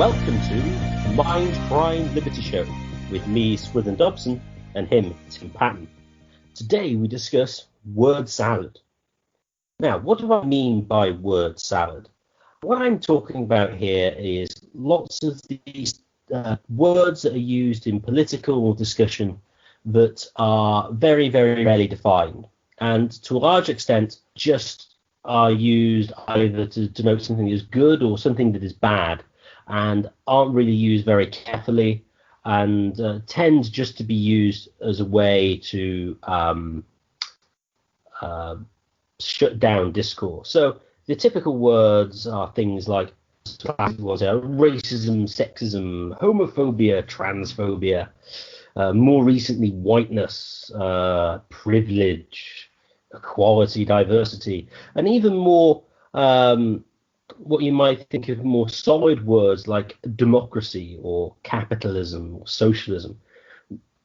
welcome to the Mindcrime Liberty Show with me, Swithin Dobson, and him, Tim Patton. Today we discuss word salad. Now, what do I mean by word salad? What I'm talking about here is lots of these words that are used in political discussion that are very, very rarely defined, and to a large extent just are used either to denote something that is good or something that is bad, and aren't really used very carefully, and tend just to be used as a way to shut down discourse. So the typical words are things like racism, sexism, homophobia, transphobia, more recently whiteness, privilege, equality, diversity, and even more what you might think of more solid words like democracy or capitalism or socialism,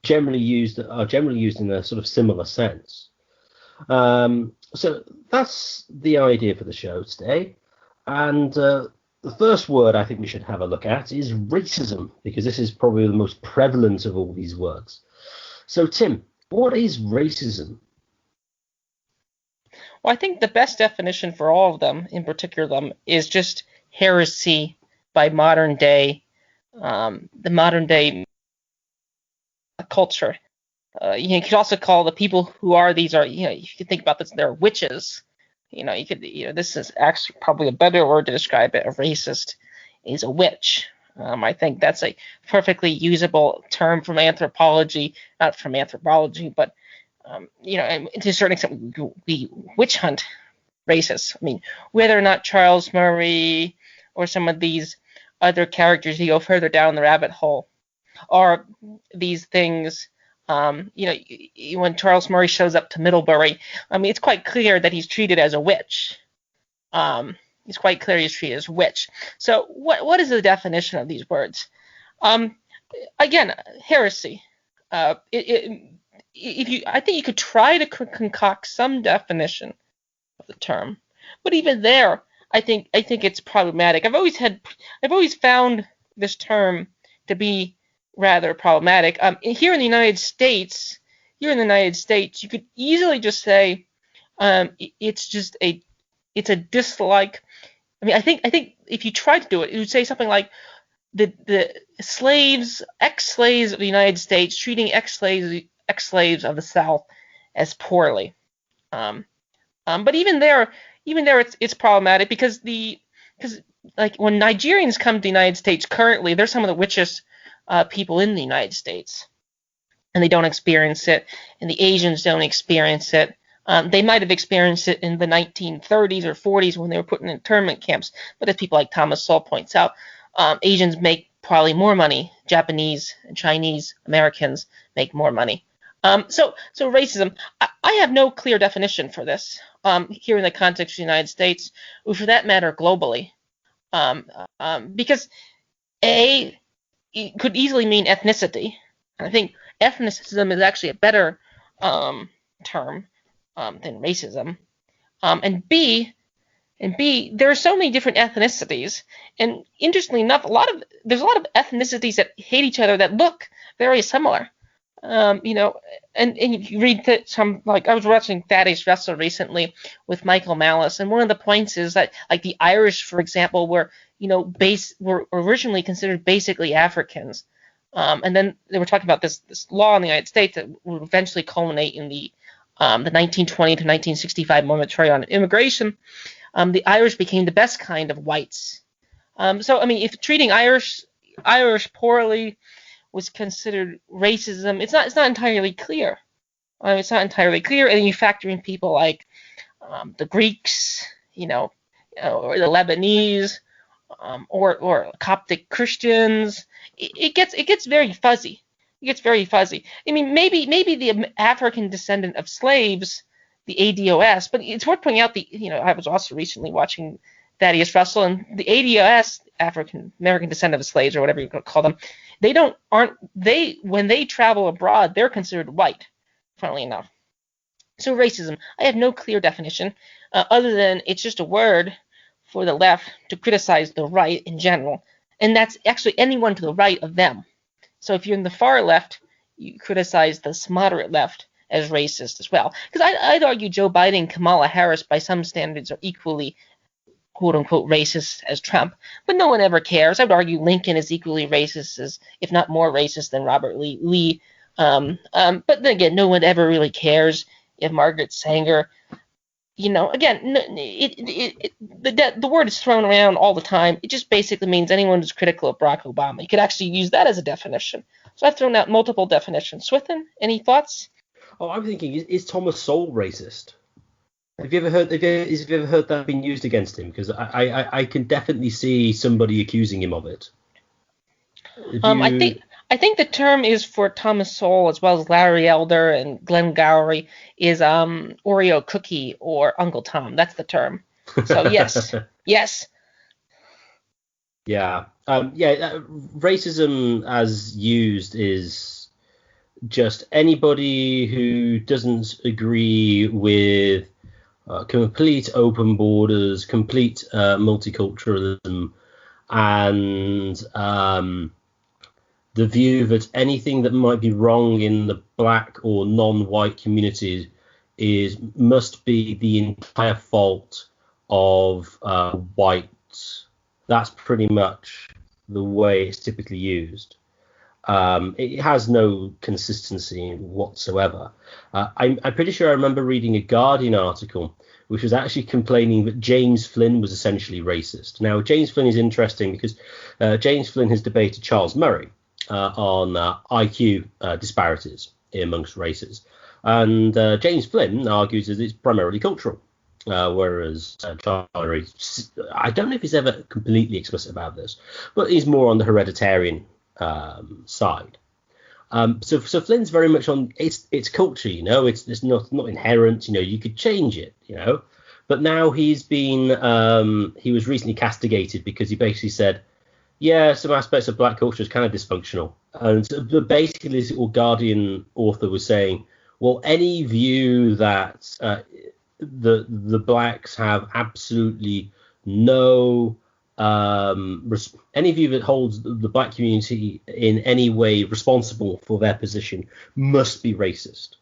generally used in a sort of similar sense. So that's the idea for the show today. And the first word I think we should have a look at is racism, because this is probably the most prevalent of all these words. So, Tim, what is racism? Well, I think the best definition for all of them, in particular them, is just heresy by the modern day culture. You could also call the people who are these are, you could think about this, they're witches. This is actually probably a better word to describe it. A racist is a witch. I think that's a perfectly usable term from anthropology, not from anthropology, but and to a certain extent, we witch hunt racists. I mean, whether or not Charles Murray or some of these other characters who go further down the rabbit hole are these things. When Charles Murray shows up to Middlebury, I mean, it's quite clear that he's treated as a witch. It's quite clear he's treated as a witch. So what is the definition of these words? Again, heresy. I think you could try to concoct some definition of the term, but even there, I think it's problematic. I've always found this term to be rather problematic. Here in the United States, you could easily just say it's a dislike. I mean, I think if you tried to do it, it would say something like the ex-slaves of the United States treating ex-slaves of the South as poorly. But even there, it's problematic because like when Nigerians come to the United States currently, they're some of the richest people in the United States, and they don't experience it, and the Asians don't experience it. They might have experienced it in the 1930s or 40s when they were put in internment camps, but as people like Thomas Sowell points out, Asians make probably more money. Japanese and Chinese Americans make more money. So racism, I have no clear definition for this here in the context of the United States, or for that matter globally, because it could easily mean ethnicity. I think ethnicism is actually a better term than racism. And B, there are so many different ethnicities, and interestingly enough, there's a lot of ethnicities that hate each other that look very similar. And you read some, like I was watching Thaddeus Russell recently with Michael Malice, and one of the points is that, like, the Irish, for example, were originally considered basically Africans, and then they were talking about this law in the United States that would eventually culminate in the 1920 to 1965 moratorium on immigration. The Irish became the best kind of whites. So I mean, if treating Irish poorly was considered racism, it's not entirely clear. It's not entirely clear, and then you factor in people like the Greeks, or the Lebanese, or Coptic Christians. It gets very fuzzy. It gets very fuzzy. I mean, maybe the African descendant of slaves, the ADOS, but it's worth pointing out I was also recently watching Thaddeus Russell, and the ADOS, African American descendant of slaves, or whatever you call them, when they travel abroad, they're considered white, funnily enough. So racism, I have no clear definition, other than it's just a word for the left to criticize the right in general, and that's actually anyone to the right of them. So if you're in the far left, you criticize this moderate left as racist as well. Because I'd argue Joe Biden and Kamala Harris, by some standards, are equally quote-unquote racist as Trump, but no one ever cares. I would argue Lincoln is equally racist, as if not more racist than Robert Lee. But then again, no one ever really cares if Margaret Sanger, again, the word is thrown around all the time. It just basically means anyone who's critical of Barack Obama. You could actually use that as a definition. So I've thrown out multiple definitions. Swithin, any thoughts? Oh, I'm thinking, is Thomas Sowell racist? Have you ever heard that being used against him? Because I can definitely see somebody accusing him of it. I think the term is for Thomas Sowell, as well as Larry Elder and Glenn Gowrie, is Oreo cookie or Uncle Tom. That's the term. So yes, yes. Yeah, racism as used is just anybody who doesn't agree with complete open borders, complete multiculturalism, and the view that anything that might be wrong in the black or non-white communities must be the entire fault of whites. That's pretty much the way it's typically used. It has no consistency whatsoever. I'm pretty sure I remember reading a Guardian article which was actually complaining that James Flynn was essentially racist. Now, James Flynn is interesting because James Flynn has debated Charles Murray on IQ disparities amongst races. And James Flynn argues that it's primarily cultural. Whereas Charlie, I don't know if he's ever completely explicit about this, but he's more on the hereditarian side. So Flynn's very much on it's culture, it's not inherent, you could change it, But now he was recently castigated because he basically said, yeah, some aspects of black culture is kind of dysfunctional. And basically this little Guardian author was saying, well, any view that the blacks have absolutely no any view that holds the black community in any way responsible for their position must be racist.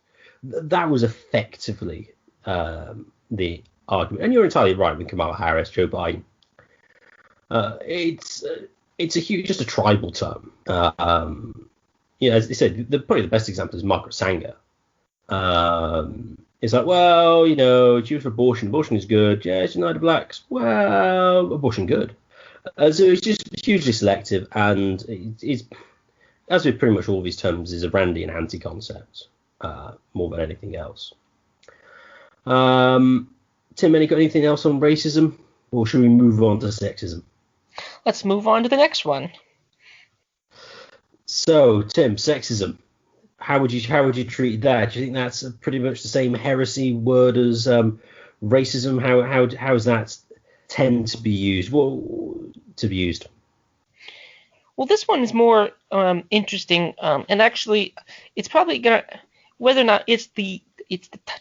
That was effectively the argument, and you're entirely right with Kamala Harris, Joe Biden. It's just a tribal term. As I said, probably the best example is Margaret Sanger. It's like, well, she was for abortion. Abortion is good. Yeah, it's United Blacks. Well, abortion good. So it's just hugely selective, and it's as with pretty much all these terms, is a Randian anti-concept more than anything else. Tim, any got anything else on racism, or should we move on to sexism? Let's move on to the next one. So, Tim, sexism. How would you treat that? Do you think that's pretty much the same heresy word as racism? How does that tend to be used? Well, this one is more interesting, and actually, it's probably gonna, whether or not it's the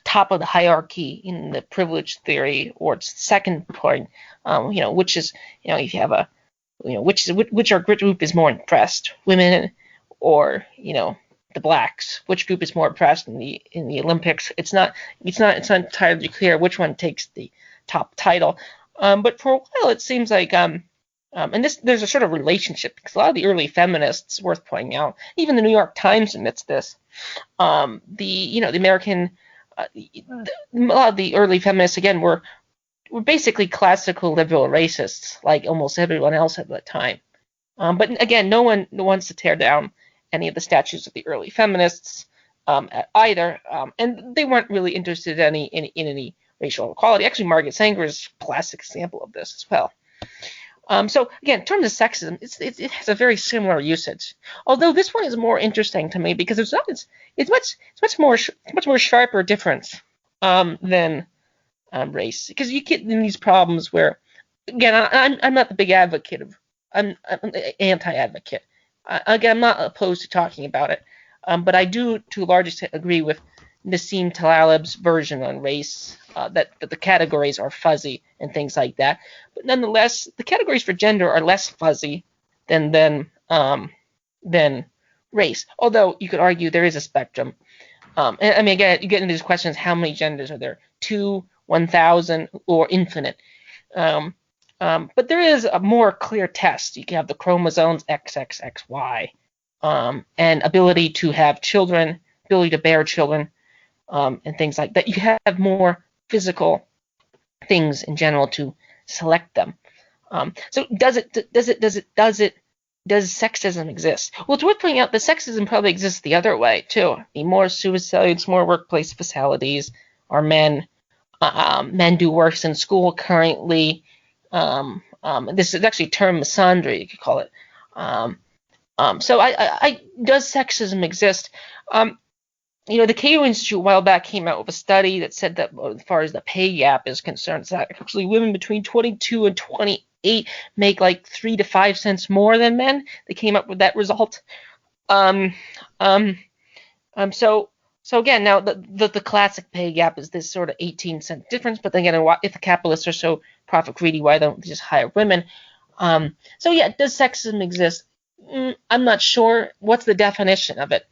top of the hierarchy in the privilege theory, or it's the second point, which is, if you have a, which group is more impressed, women or the blacks, which group is more oppressed in the Olympics. It's not entirely clear which one takes the top title. But for a while it seems like and there's a sort of relationship, because a lot of the early feminists, worth pointing out, even the New York Times admits this. The American a lot of the early feminists again were basically classical liberal racists, like almost everyone else at the time. But again, no one wants to tear down any of the statues of the early feminists either, and they weren't really interested in any racial equality. Actually, Margaret Sanger is a classic example of this as well. So again, in terms of sexism, it has a very similar usage. Although this one is more interesting to me because it's much more sharper difference than race. Because you get in these problems where, again, I'm not the big advocate of, I'm the anti-advocate. Again, I'm not opposed to talking about it, but I do, to a large extent, agree with Nassim Talalib's version on race, that the categories are fuzzy and things like that. But nonetheless, the categories for gender are less fuzzy than race. Although you could argue there is a spectrum. And I mean, again, you get into these questions: how many genders are there? 2, 1,000, or infinite? But there is a more clear test. You can have the chromosomes XXXY, and ability to have children, ability to bear children, and things like that. You have more physical things in general to select them. So does sexism exist? Well, it's worth pointing out that sexism probably exists the other way too. I mean, more suicides, more workplace fatalities are men. Men do worse in school currently. This is actually a term misandry, you could call it. So does sexism exist? The Cato Institute a while back came out with a study that said that as far as the pay gap is concerned, that actually women between 22 and 28 make like 3 to 5 cents more than men. They came up with that result. So again, now the classic pay gap is this sort of 18-cent difference. But then again, if the capitalists are so profit greedy, why don't they just hire women? So yeah, does sexism exist? I'm not sure. What's the definition of it?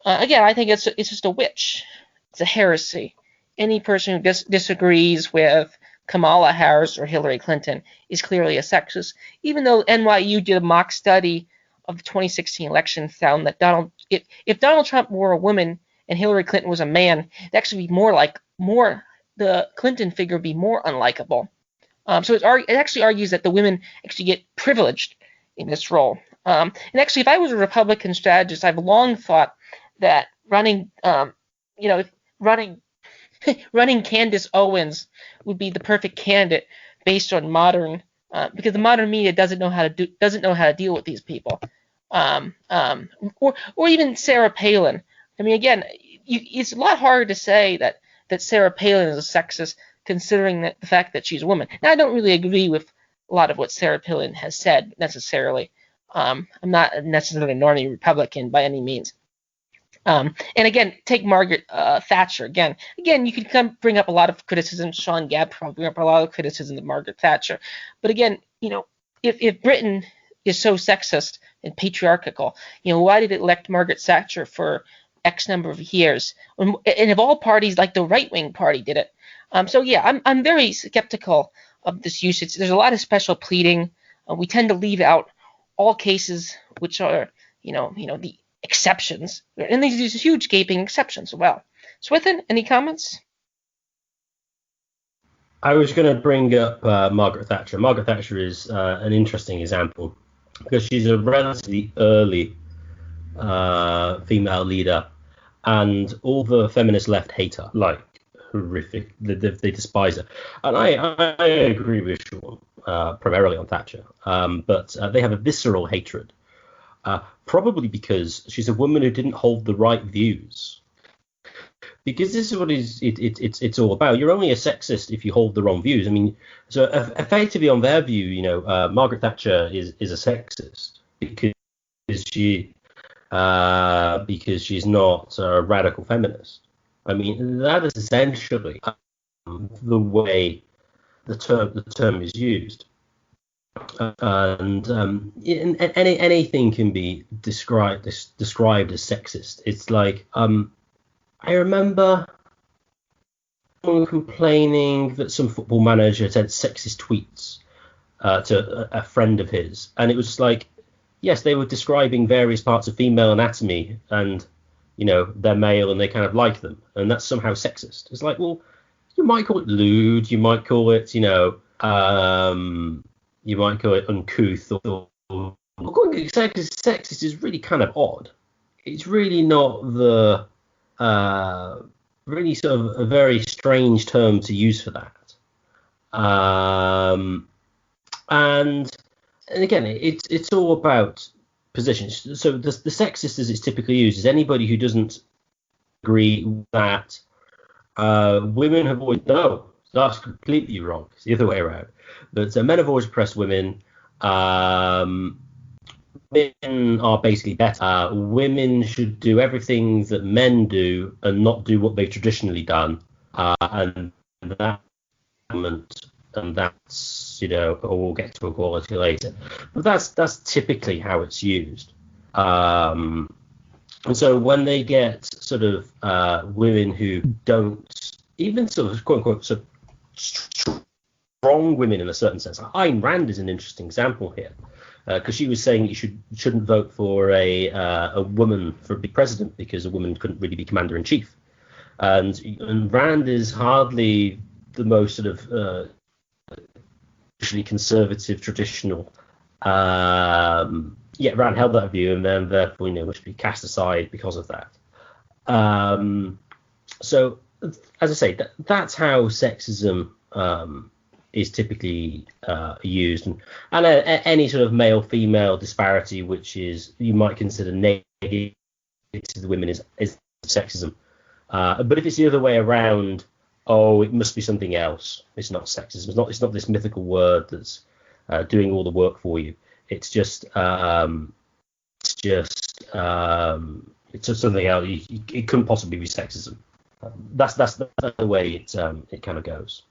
Again, I think it's just a witch. It's a heresy. Any person who disagrees with Kamala Harris or Hillary Clinton is clearly a sexist. Even though NYU did a mock study of the 2016 election, found that if Donald Trump were a woman and Hillary Clinton was a man, it'd actually be the Clinton figure would be more unlikable. So it actually argues that the women actually get privileged in this role. And actually, if I was a Republican strategist, I've long thought that running Candace Owens would be the perfect candidate based on because the modern media doesn't know how to deal with these people, or even Sarah Palin. I mean, again, it's a lot harder to say that Sarah Palin is a sexist, considering the fact that she's a woman. Now, I don't really agree with a lot of what Sarah Palin has said necessarily. I'm not necessarily a normie Republican by any means. And again, take Margaret Thatcher again. Again, you could bring up a lot of criticism. Sean Gabb probably bring up a lot of criticism of Margaret Thatcher. But again, if Britain is so sexist and patriarchal, why did it elect Margaret Thatcher for X number of years? And if all parties, like the right-wing party, did it. So yeah, I'm very skeptical of this usage. There's a lot of special pleading. We tend to leave out all cases which are, the exceptions, and these huge gaping exceptions as well. Swithin, any comments? I was going to bring up Margaret Thatcher. Margaret Thatcher is an interesting example because she's a relatively early female leader, and all the feminist left hate her, like horrific. They despise her, and I agree with Sean primarily on Thatcher, but they have a visceral hatred. Probably because she's a woman who didn't hold the right views. Because this is what it's all about. You're only a sexist if you hold the wrong views. I mean, so effectively on their view, Margaret Thatcher is a sexist because she's not a radical feminist. I mean, that is essentially the way the term is used. And anything can be described as sexist. It's like I remember someone complaining that some football manager sent sexist tweets to a friend of his, and it was just like, yes, they were describing various parts of female anatomy, and they're male and they kind of like them, and that's somehow sexist. It's like, well, you might call it lewd, you might call it you might call it uncouth, or calling it sexist is really kind of odd. It's really not the really sort of a very strange term to use for that. And again, it's all about positions. So the sexist, as it's typically used, is anybody who doesn't agree that women have always that's completely wrong. It's the other way around. But men have always oppressed women. Men are basically better. Women should do everything that men do and not do what they've traditionally done. And that argument and that's, or we'll get to equality later. But that's typically how it's used. And so when they get sort of women who don't, even sort of quote unquote sort of strong women in a certain sense. Ayn Rand is an interesting example here, because she was saying you shouldn't vote for a woman for be president because a woman couldn't really be commander in chief. And Rand is hardly the most sort of usually conservative, traditional. Rand held that view, and then therefore must be cast aside because of that. So as I say, that's how sexism is typically used, and any sort of male-female disparity which is you might consider negative to the women is sexism. But if it's the other way around, it must be something else. It's not sexism. It's not this mythical word that's doing all the work for you. It's just something else. It couldn't possibly be sexism. That's the way it kind of goes.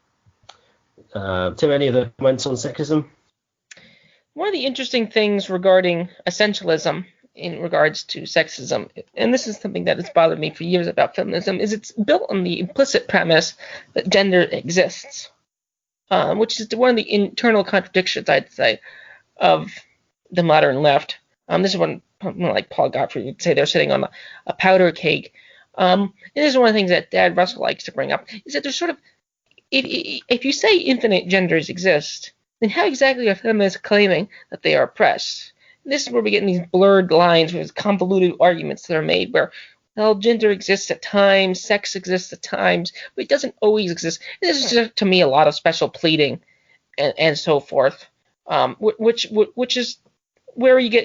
Tim, any other comments on sexism? One of the interesting things regarding essentialism in regards to sexism, and this is something that has bothered me for years about feminism, is it's built on the implicit premise that gender exists, which is one of the internal contradictions, I'd say, of the modern left. This is one like Paul Gottfried would say they're sitting on a powder keg. And this is one of the things that Dad Russell likes to bring up, is that there's sort of, if you say infinite genders exist, then how exactly are feminists claiming that they are oppressed? And this is where we get in these blurred lines with convoluted arguments that are made where, well, gender exists at times, sex exists at times, but it doesn't always exist. And this is just, to me, a lot of special pleading and so forth, which is where you can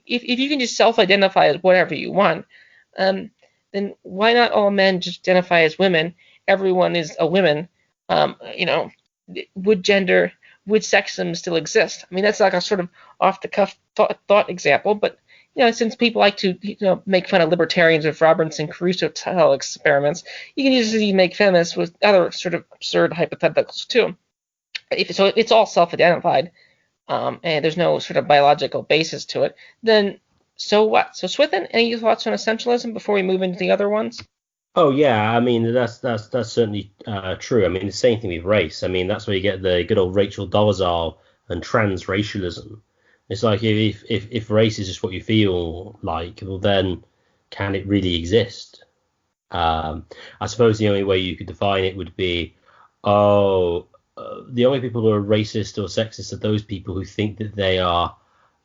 if you can just self-identify as whatever you want, then why not all men just identify as women? Everyone is a woman. Would sexism still exist? I mean, that's like a sort of off-the-cuff thought example, but since people like to make fun of libertarians with Robinson Crusoe style experiments, you can usually make feminists with other sort of absurd hypotheticals too. If it's all self-identified, and there's no sort of biological basis to it, then so what? So Swithin, any thoughts on essentialism before we move into the other ones? Oh yeah, I mean that's certainly true. I mean the same thing with race. I mean that's where you get the good old Rachel Dolezal and transracialism. It's like if race is just what you feel like, well then can it really exist? I suppose the only way you could define it would be, the only people who are racist or sexist are those people who think that they are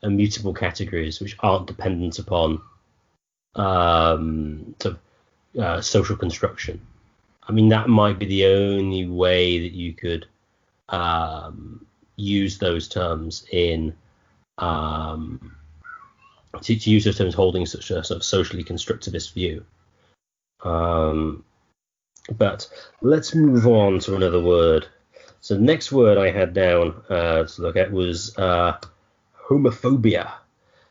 immutable categories which aren't dependent upon social construction. I mean, that might be the only way that you could use those terms in to use those terms holding such a sort of socially constructivist view. But let's move on to another word. So the next word I had down to look at was homophobia.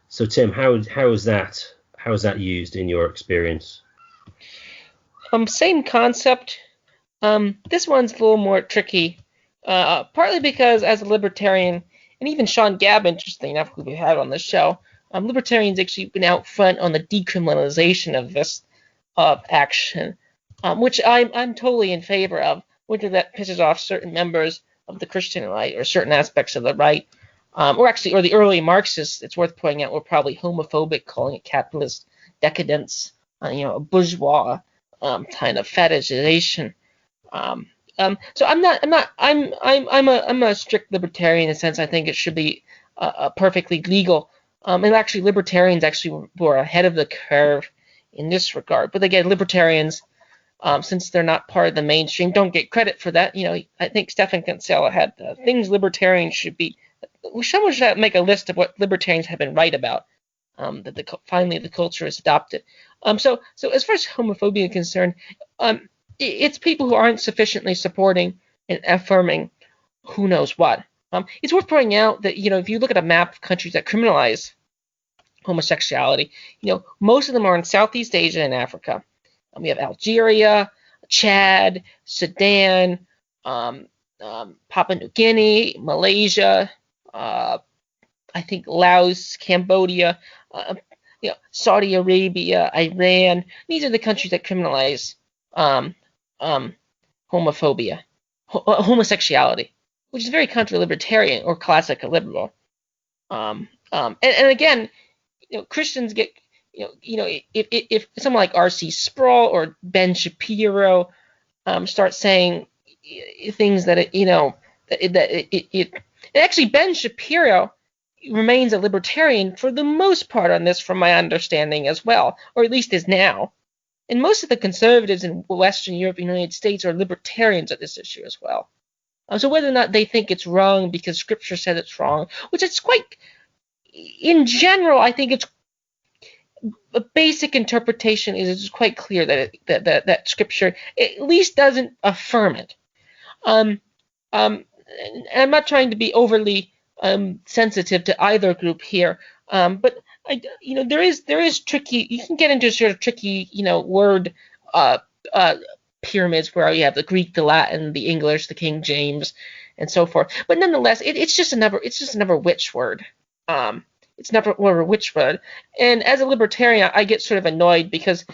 So Tim, how is that used in your experience? Same concept. This one's a little more tricky, partly because as a libertarian, and even Sean Gabb, interesting enough, who we had on the show, libertarians actually been out front on the decriminalization of this action, which I'm totally in favor of, whether that pisses off certain members of the Christian right or certain aspects of the right, or the early Marxists, it's worth pointing out, were probably homophobic, calling it capitalist decadence, a bourgeois kind of fetishization. So I'm a strict libertarian in the sense I think it should be perfectly legal. And actually, libertarians actually were ahead of the curve in this regard. But again, libertarians, since they're not part of the mainstream, don't get credit for that. I think Stephan Kinsella had things libertarians should be. Someone should make a list of what libertarians have been right about. That finally the culture is adopted. So as far as homophobia is concerned, it's people who aren't sufficiently supporting and affirming who knows what. It's worth pointing out that if you look at a map of countries that criminalize homosexuality, most of them are in Southeast Asia and Africa. We have Algeria, Chad, Sudan, Papua New Guinea, Malaysia, I think Laos, Cambodia, uh, Saudi Arabia, Iran. These are the countries that criminalize um, um, homophobia, homosexuality, which is very counter-libertarian or classic liberal. And again, Christians get, if someone like R.C. Sproul or Ben Shapiro start saying things that actually Ben Shapiro remains a libertarian for the most part on this, from my understanding as well, or at least is now. And most of the conservatives in Western Europe and the United States are libertarians on this issue as well. So whether or not they think it's wrong because Scripture said it's wrong, which it's quite, in general, I think it's a basic interpretation is it's quite clear that Scripture at least doesn't affirm it. And I'm not trying to be overly sensitive to either group here, but there is tricky. You can get into sort of tricky, word pyramids where you have the Greek, the Latin, the English, the King James, and so forth. But nonetheless, it's just another witch word. It's never a witch word. And as a libertarian, I get sort of annoyed because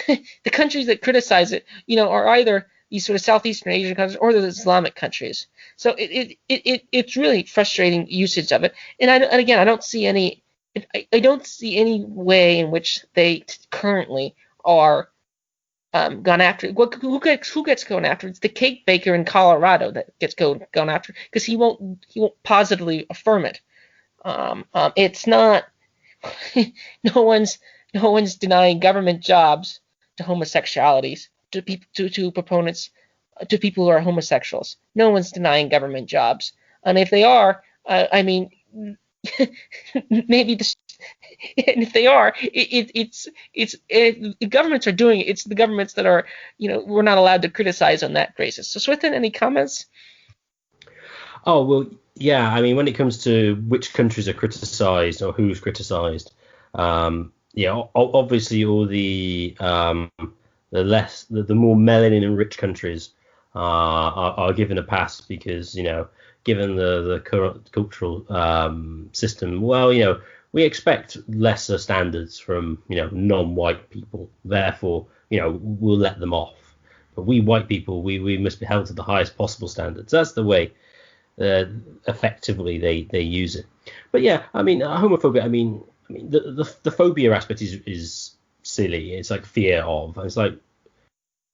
the countries that criticize it, are either these sort of Southeastern Asian countries or the Islamic countries. So it's really frustrating usage of it. And again, I don't see any way in which they currently are gone after. Who gets gone after? It's the cake baker in Colorado that gets gone after, because he won't positively affirm it. It's not. no one's denying government jobs to homosexualities, to proponents, to people who are homosexuals. No one's denying government jobs, and if they are, I mean, maybe this. And if they are, the governments are doing it. It's the governments that are, we're not allowed to criticize on that basis. So, Swithin, any comments? Oh, well, yeah. I mean, when it comes to which countries are criticized or who's criticized, obviously all the more melanin-rich countries are given a pass because, given the current cultural system, well, we expect lesser standards from, non-white people. Therefore, we'll let them off. But we white people, we must be held to the highest possible standards. That's the way effectively they use it. But yeah, I mean, homophobia. I mean, the phobia aspect is silly. It's like fear of. It's like,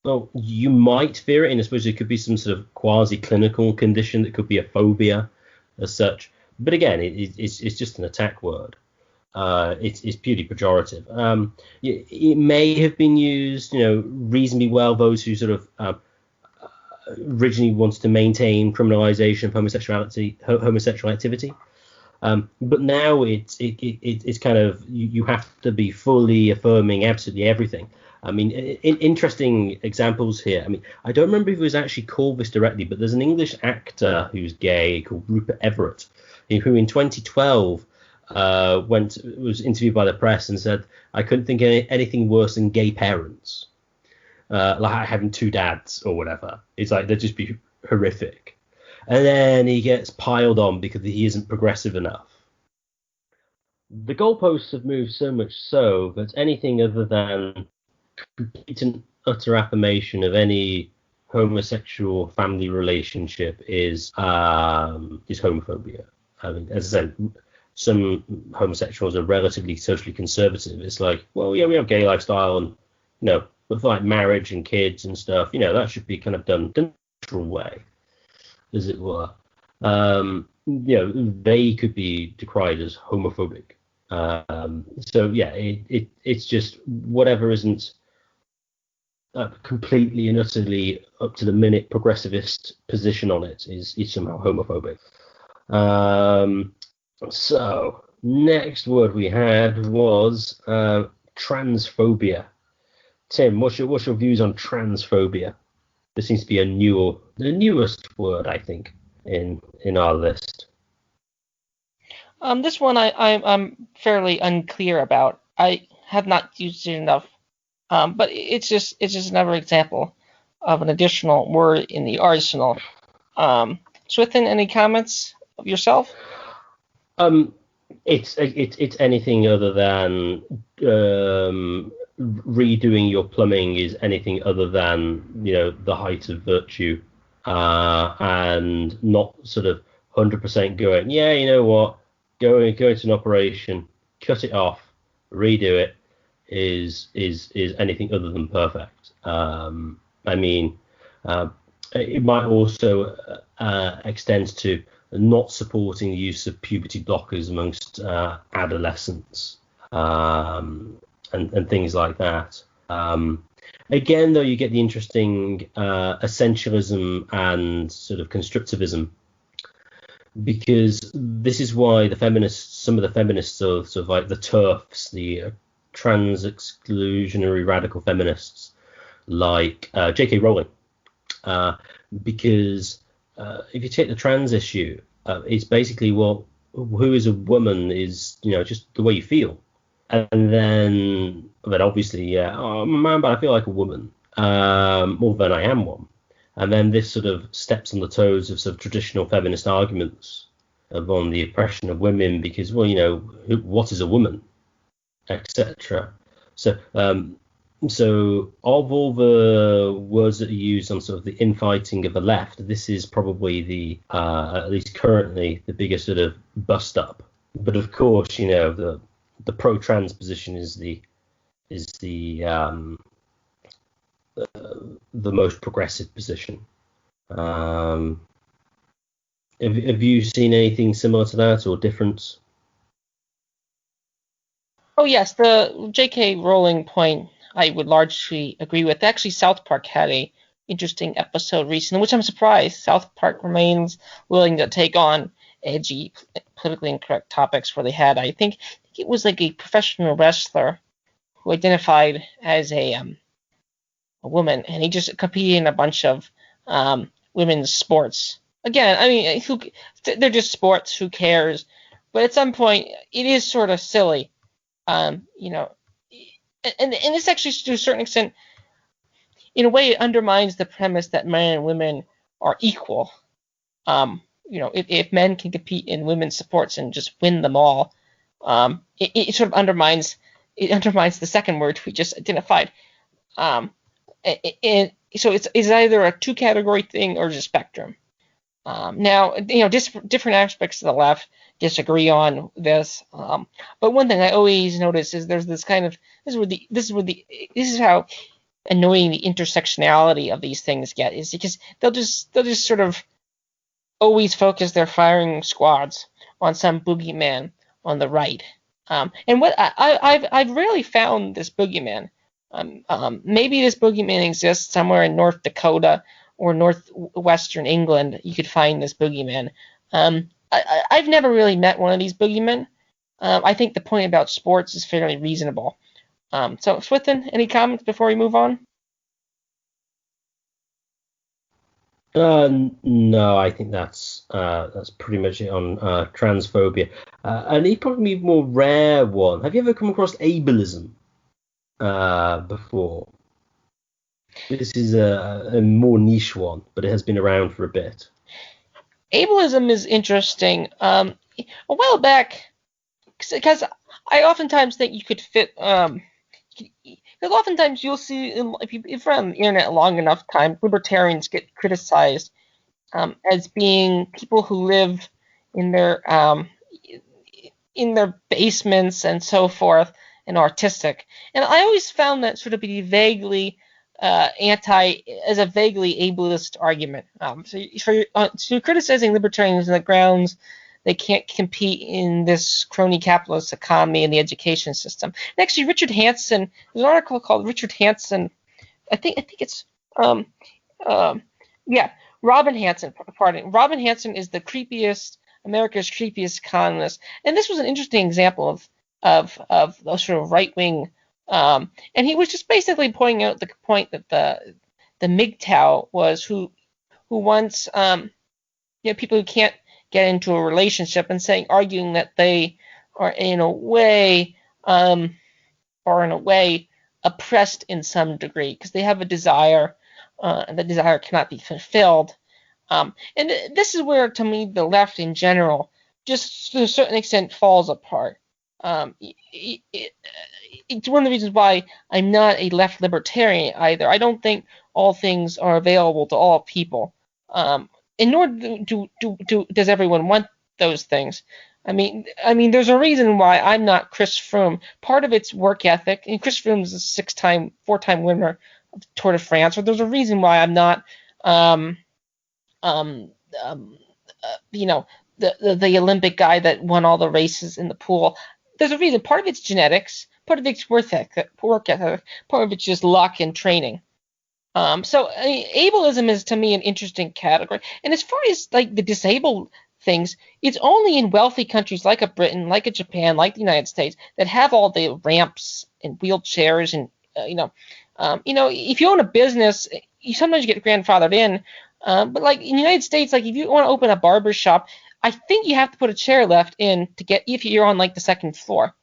well, you might fear it, and I suppose it could be some sort of quasi-clinical condition that could be a phobia as such. But again, it's just an attack word. It's purely pejorative. It may have been used, reasonably well. Those who sort of originally wanted to maintain criminalization of homosexual activity, but now it's kind of you have to be fully affirming absolutely everything. I mean, interesting examples here. I mean, I don't remember if it was actually called this directly, but there's an English actor who's gay called Rupert Everett, who in 2012 was interviewed by the press and said, "I couldn't think of anything worse than gay parents, like having two dads or whatever. It's like they'd just be horrific." And then he gets piled on because he isn't progressive enough. The goalposts have moved so much so that anything other than complete and utter affirmation of any homosexual family relationship is homophobia. I mean, as I said, some homosexuals are relatively socially conservative. It's like, well, yeah, we have gay lifestyle, and with like marriage and kids and stuff, that should be kind of done the natural way, as it were. They could be decried as homophobic. So yeah, it's just whatever isn't completely and utterly up to the minute progressivist position on it is somehow homophobic. So next word we had was transphobia. Tim, what's your views on transphobia? This seems to be the newest word, I think, in our list. This one I'm fairly unclear about. I have not used it enough, but it's just another example of an additional word in the arsenal Swithin, any comments of yourself? It's anything other than redoing your plumbing is anything other than the height of virtue, and not sort of 100% going, yeah, you know what, go into an operation, cut it off, redo it is anything other than perfect. I mean, it might also extend to not supporting the use of puberty blockers amongst adolescents, and things like that. Again, though, you get the interesting essentialism and sort of constructivism, because this is why some of the feminists are sort of like the TERFs, the trans exclusionary radical feminists, like J.K. Rowling, because if you take the trans issue, it's basically, well, who is a woman is just the way you feel, and then but obviously, yeah, oh, I'm a man, but I feel like a woman, more than I am one. And then this sort of steps on the toes of sort of traditional feminist arguments on the oppression of women, because, well, what is a woman, etc. So, so of all the words that are used on sort of the infighting of the left, this is probably the, at least currently, the biggest sort of bust up. But of course, the pro-trans position is the most progressive position. Have you seen anything similar to that or different? Oh yes, the J.K. Rowling point I would largely agree with. Actually, South Park had a interesting episode recently, which I'm surprised South Park remains willing to take on edgy, politically incorrect topics where they had. I think it was like a professional wrestler who identified as a woman, and he just competed in a bunch of women's sports. Again, I mean, they're just sports. Who cares? But at some point, it is sort of silly, and this actually, to a certain extent, in a way, it undermines the premise that men and women are equal. If men can compete in women's sports and just win them all, it sort of undermines the second word we just identified. So it's either a two-category thing or just a spectrum. Now, different aspects of the left disagree on this, but one thing I always notice is there's this kind of this is how annoying the intersectionality of these things get, is because they'll just sort of always focus their firing squads on some boogeyman on the right. And what I've rarely found this boogeyman. Maybe this boogeyman exists somewhere in North Dakota or northwestern England. You could find this boogeyman. I've never really met one of these boogeymen. I think the point about sports is fairly reasonable. So, Swithin, any comments before we move on? No, I think that's pretty much it on transphobia. And a probably more rare one. Have you ever come across ableism before? This is a more niche one, but it has been around for a bit. Ableism is interesting. A while back, because I oftentimes think you could fit. Because oftentimes you'll see, if you're on the internet long enough time, libertarians get criticized as being people who live in their basements and so forth, and artistic. And I always found that sort of be vaguely as a vaguely ableist argument. So criticizing libertarians on the grounds they can't compete in this crony capitalist economy and the education system. And actually, Richard Hanson, there's an article called Richard Hanson. I think it's Robin Hanson. Pardon. Robin Hanson is America's creepiest economist, and this was an interesting example of those sort of right wing. And he was just basically pointing out the point that the MGTOW was who wants people who can't get into a relationship, and arguing that they are in a way oppressed in some degree because they have a desire and the desire cannot be fulfilled. And this is where, to me, the left in general, just to a certain extent, falls apart. It's one of the reasons why I'm not a left libertarian either. I don't think all things are available to all people. And nor does everyone want those things. I mean, there's a reason why I'm not Chris Froome. Part of it's work ethic, and Chris Froome is a four-time winner of Tour de France. So there's a reason why I'm not, um, um, um, the Olympic guy that won all the races in the pool. There's a reason. Part of it's genetics, part of it's work ethic, part of it's just luck and training. So I mean, ableism is to me an interesting category. And as far as like the disabled things, it's only in wealthy countries like a Britain, like a Japan, like the United States that have all the ramps and wheelchairs and if you own a business, you sometimes get grandfathered in. But like in the United States, like if you want to open a barber shop, I think you have to put a chair left in to get if you're on like the second floor.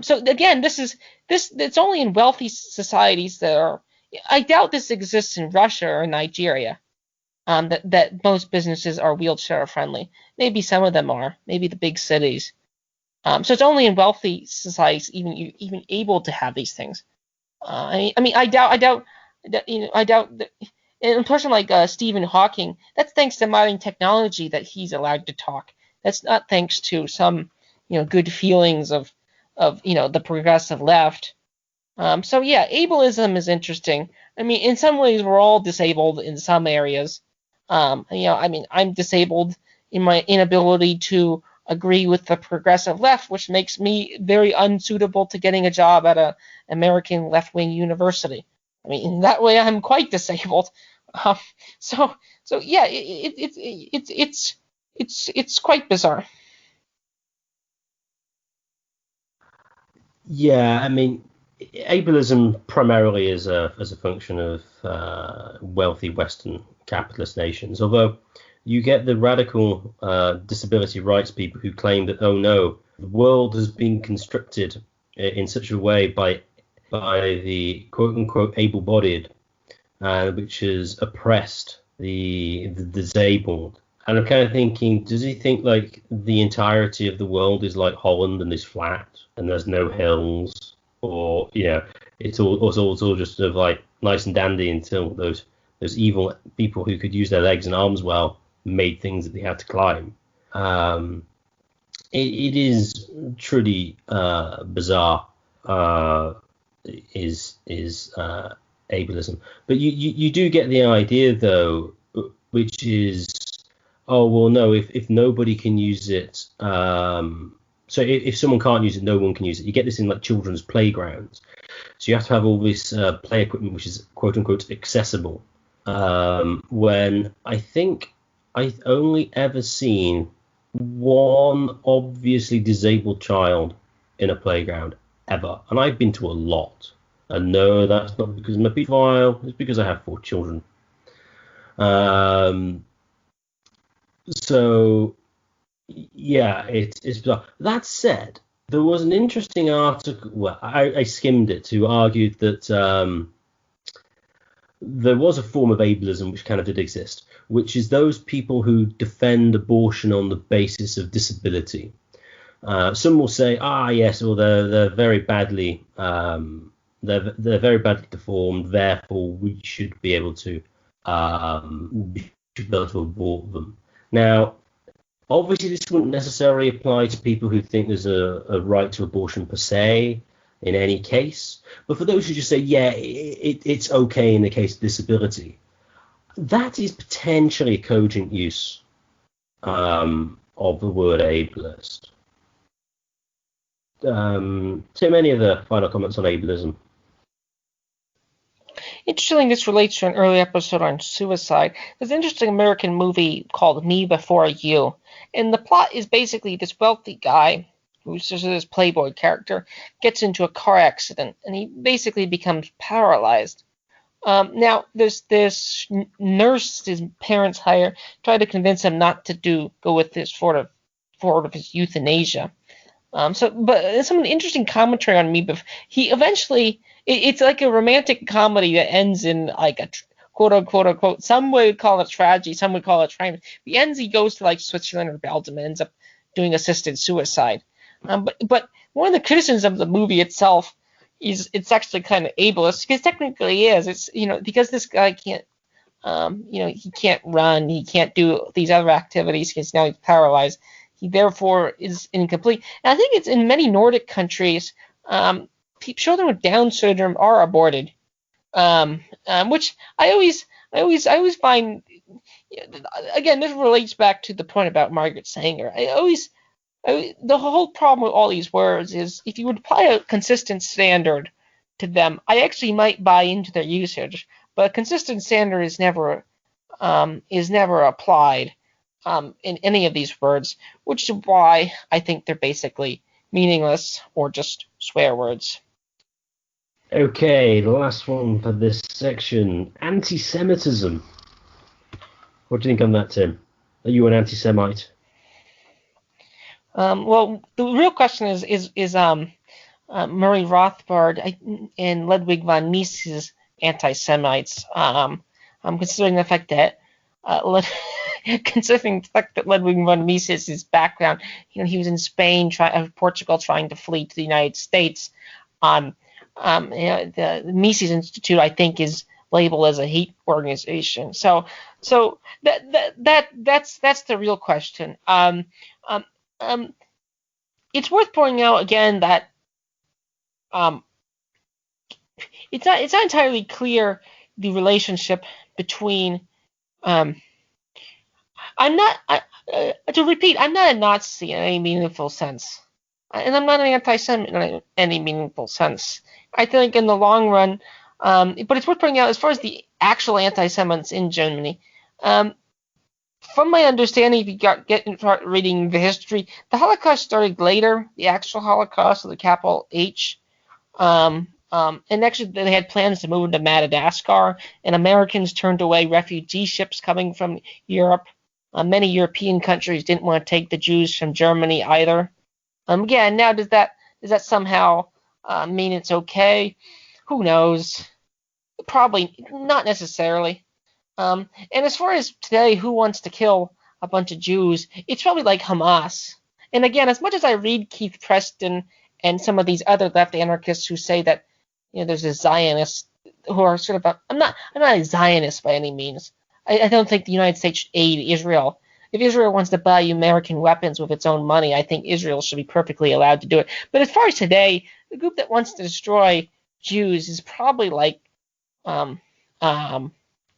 So again, it's only in wealthy societies that are. I doubt this exists in Russia or Nigeria. That most businesses are wheelchair friendly. Maybe some of them are. Maybe the big cities. So it's only in wealthy societies even able to have these things. I doubt that. And a person like Stephen Hawking, that's thanks to modern technology that he's allowed to talk. That's not thanks to some good feelings of the progressive left. So yeah, ableism is interesting. I mean, in some ways, we're all disabled in some areas. I'm disabled in my inability to agree with the progressive left, which makes me very unsuitable to getting a job at an American left-wing university. I mean, in that way, I'm quite disabled. So yeah, it's quite bizarre. Yeah, I mean, ableism primarily is as a function of wealthy Western capitalist nations. Although you get the radical disability rights people who claim that, oh no, the world has been constructed in such a way by the quote unquote able-bodied, which has oppressed the disabled. And I'm kind of thinking, does he think like the entirety of the world is like Holland and is flat and there's no hills, or it's all just sort of like nice and dandy until those evil people who could use their legs and arms well made things that they had to climb. It is truly bizarre. Is ableism, but you do get the idea though, which is, oh well, no, if nobody can use it, so if someone can't use it, no one can use it. You get this in like children's playgrounds, so you have to have all this play equipment which is quote unquote accessible. When I think I've only ever seen one obviously disabled child in a playground ever, and I've been to a lot. And no, that's not because I'm a pedophile. It's because I have 4 children. So yeah, it's bizarre. That said, there was an interesting article. Well, I skimmed it to argue that there was a form of ableism which kind of did exist, which is those people who defend abortion on the basis of disability. Some will say, yes, well, they're very badly they're very badly deformed, therefore we should be able to abort them. Now, obviously, this wouldn't necessarily apply to people who think there's a right to abortion per se in any case. But for those who just say, yeah, it's okay in the case of disability, that is potentially a cogent use of the word ableist. Tim, any other final comments on ableism? Interestingly, this relates to an early episode on suicide. There's an interesting American movie called Me Before You, and the plot is basically this wealthy guy, who's just this playboy character, gets into a car accident, and he basically becomes paralyzed. Now, there's this nurse his parents hire, try to convince him not to go with this forward of his euthanasia. But some interesting commentary on me. But he eventually, it's like a romantic comedy that ends in like a unquote. Some would call it tragedy, some would call it triumph. The ends he goes to like Switzerland or Belgium and ends up doing assisted suicide. But one of the criticisms of the movie itself is it's actually kind of ableist, because technically he is. It's, because this guy can't, he can't run, he can't do these other activities because now he's paralyzed. He therefore is incomplete. And I think it's in many Nordic countries, children with Down syndrome are aborted, which I always find. Again, this relates back to the point about Margaret Sanger. The whole problem with all these words is if you would apply a consistent standard to them, I actually might buy into their usage, but a consistent standard is never applied in any of these words, which is why I think they're basically meaningless or just swear words. Okay, the last one for this section, anti-Semitism. What do you think on that, Tim? Are you an anti-Semite? Well, the real question is Murray Rothbard and Ludwig von Mises anti-Semites. I'm considering the fact that Ludwig von Mises' background, he was in Spain, Portugal, trying to flee to the United States. The Mises Institute, I think, is labeled as a hate organization. So that's the real question. It's worth pointing out again that it's not entirely clear the relationship between. I'm not a Nazi in any meaningful sense, and I'm not an anti-Semite in any meaningful sense. I think in the long run, but it's worth pointing out as far as the actual anti-Semites in Germany. From my understanding, if you start reading the history, the Holocaust started later, the actual Holocaust with a capital H. And actually, they had plans to move to Madagascar, and Americans turned away refugee ships coming from Europe. Many European countries didn't want to take the Jews from Germany either. Again, now does that somehow mean it's okay? Who knows? Probably not necessarily. And as far as today, who wants to kill a bunch of Jews? It's probably like Hamas. And again, as much as I read Keith Preston and some of these other left anarchists who say that there's a Zionist who are sort of I'm not a Zionist by any means. I don't think the United States should aid Israel. If Israel wants to buy American weapons with its own money, I think Israel should be perfectly allowed to do it. But as far as today, the group that wants to destroy Jews is probably like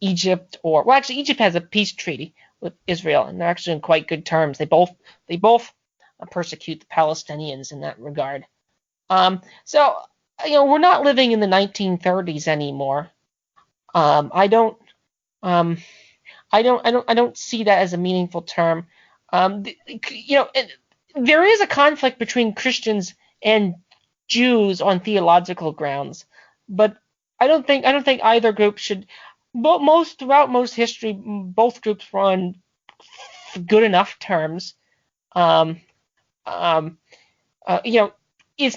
Egypt, actually Egypt has a peace treaty with Israel, and they're actually in quite good terms. They both persecute the Palestinians in that regard. So we're not living in the 1930s anymore. I don't see that as a meaningful term. There is a conflict between Christians and Jews on theological grounds, but I don't think either group should. But throughout most history, both groups were on good enough terms. It's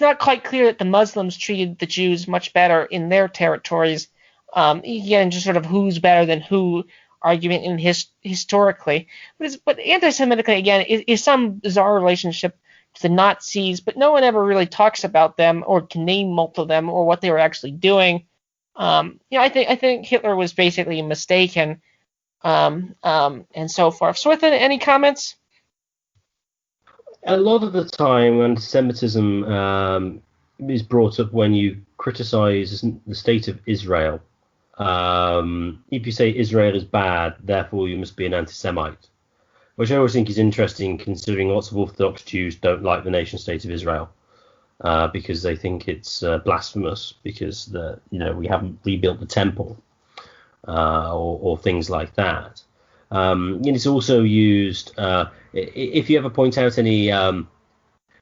not quite clear that the Muslims treated the Jews much better in their territories. Again, just sort of who's better than who argument in historically. But anti-Semitically, again, is some bizarre relationship to the Nazis, but no one ever really talks about them or can name most of them or what they were actually doing. I think Hitler was basically mistaken, and so forth. So, any comments? A lot of the time, anti-Semitism is brought up when you criticize the state of Israel. If you say Israel is bad, therefore you must be an anti-Semite, which I always think is interesting, considering lots of Orthodox Jews don't like the nation state of Israel. Because they think it's blasphemous because we haven't rebuilt the temple or things like that. And it's also used if you ever point out any.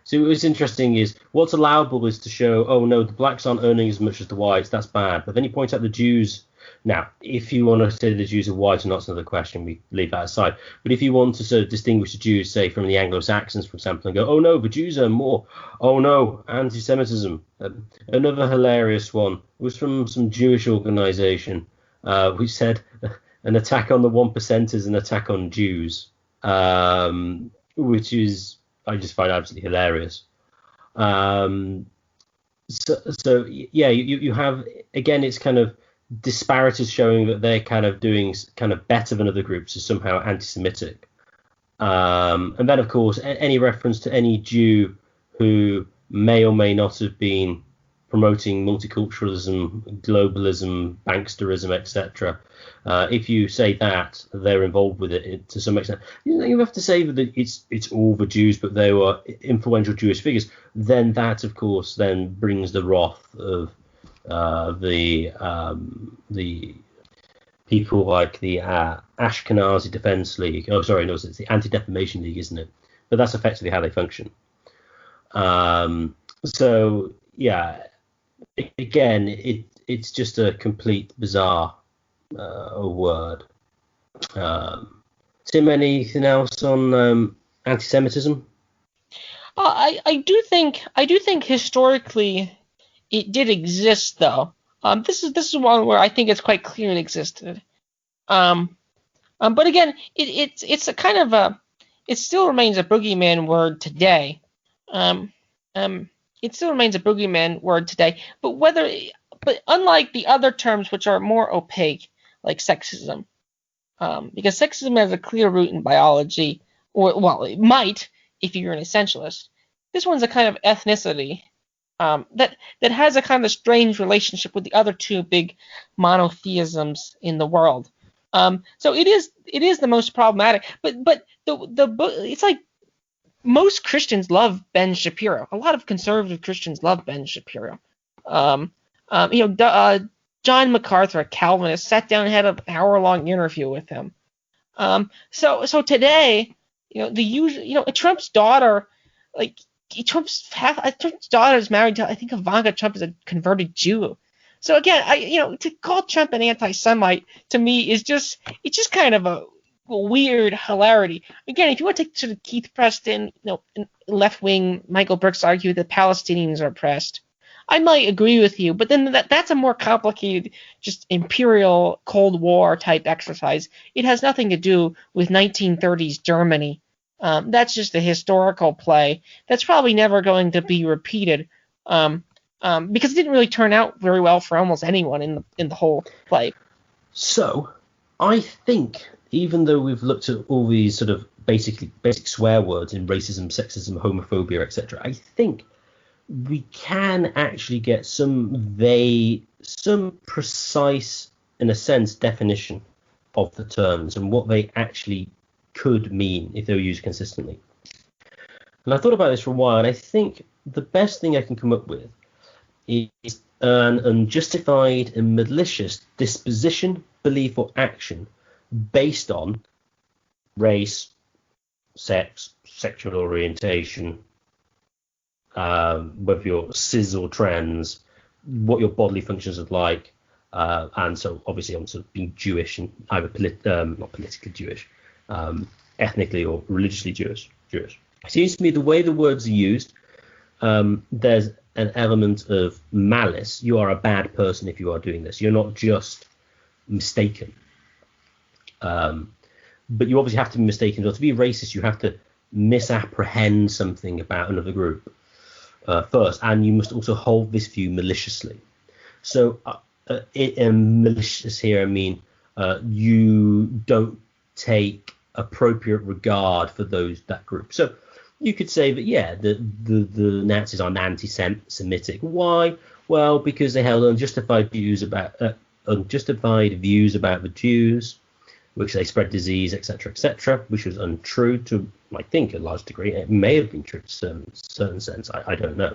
So what's interesting is what's allowable is to show, oh no, the blacks aren't earning as much as the whites, that's bad. But then you point out the Jews. Now, if you want to say the Jews are white or not, it's another question. We leave that aside. But if you want to sort of distinguish the Jews, say, from the Anglo-Saxons, for example, and go, oh, no, the Jews are more. Oh, no, anti-Semitism. Another hilarious one was from some Jewish organization. which said an attack on the 1% is an attack on Jews, which is I just find absolutely hilarious. So yeah, you have, again, it's kind of disparities showing that they're kind of doing kind of better than other groups is somehow anti-Semitic. And then, of course, any reference to any Jew who may or may not have been promoting multiculturalism, globalism, banksterism, etc. If you say that they're involved with it to some extent, you have to say that it's all the Jews, but they were influential Jewish figures. Then that, of course, then brings the wrath of the people like the Ashkenazi Defense League. Oh, sorry, no, it's the Anti-Defamation League, isn't it? But that's effectively how they function. So yeah, again, it's just a complete bizarre word. Tim, anything else on anti-Semitism? I do think historically it did exist, though. This is one where I think it's quite clear it existed. But again, it's a kind of it still remains a boogeyman word today. It still remains a boogeyman word today. But unlike the other terms which are more opaque, like sexism, because sexism has a clear root in biology, or well, it might if you're an essentialist. This one's a kind of ethnicity. That has a kind of strange relationship with the other two big monotheisms in the world. So it is the most problematic. But it's like most Christians love Ben Shapiro. A lot of conservative Christians love Ben Shapiro. John MacArthur, a Calvinist, sat down and had an hour-long interview with him. So today, Trump's daughter, Trump's daughter is married to, I think, Ivanka Trump is a converted Jew. So again, to call Trump an anti-Semite to me is just kind of a weird hilarity. Again, if you want to take sort of Keith Preston, left-wing Michael Brooks argue that Palestinians are oppressed, I might agree with you, but then that's a more complicated, just imperial Cold War type exercise. It has nothing to do with 1930s Germany. That's just a historical play that's probably never going to be repeated, because it didn't really turn out very well for almost anyone in the whole play. So, I think, even though we've looked at all these sort of basic swear words in racism, sexism, homophobia, etc., I think we can actually get some precise, in a sense, definition of the terms and what they actually could mean if they were used consistently. And I thought about this for a while, and I think the best thing I can come up with is an unjustified and malicious disposition, belief, or action based on race, sex, sexual orientation, whether you're cis or trans, what your bodily functions are like, and so obviously I'm sort of being Jewish and either not politically Jewish, ethnically or religiously Jewish. It seems to me the way the words are used, there's an element of malice. You are a bad person if you are doing this. You're not just mistaken. But you obviously have to be mistaken. Or to be racist, you have to misapprehend something about another group first, and you must also hold this view maliciously. So malicious here, I mean you don't take appropriate regard for that group. So you could say that, yeah, the Nazis are anti-Semitic. Why? Well, because they held unjustified views about the Jews, which they spread disease, etc., which was untrue to, I think, a large degree. It may have been true to a certain sense. I don't know.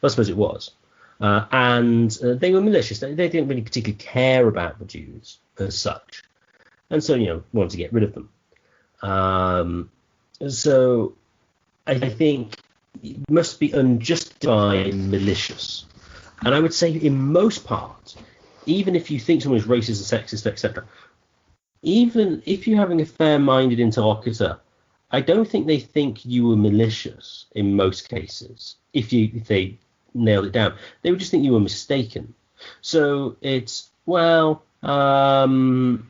I suppose it was. And they were malicious. They didn't really particularly care about the Jews as such. And so, wanted to get rid of them. So I think it must be unjustified and malicious. And I would say in most parts, even if you think someone is racist and sexist, etc., even if you're having a fair-minded interlocutor, I don't think they think you were malicious in most cases. If they nailed it down, they would just think you were mistaken. So it's, well, Oh,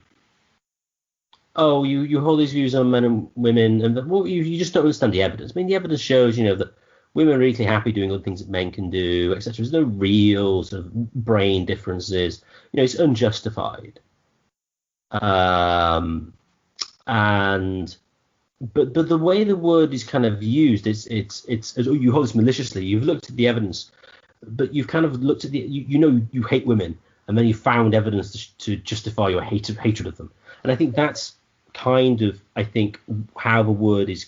you hold these views on men and women, and well, you just don't understand the evidence. I mean, the evidence shows, that women are really happy doing other things that men can do, etc. There's no real sort of brain differences. It's unjustified. Um, and but the way the word is kind of used, it's oh, you hold this maliciously. You've looked at the evidence, but you've kind of looked at you hate women, and then you found evidence to justify your hatred of them. And I think that's kind of, I think, how the word is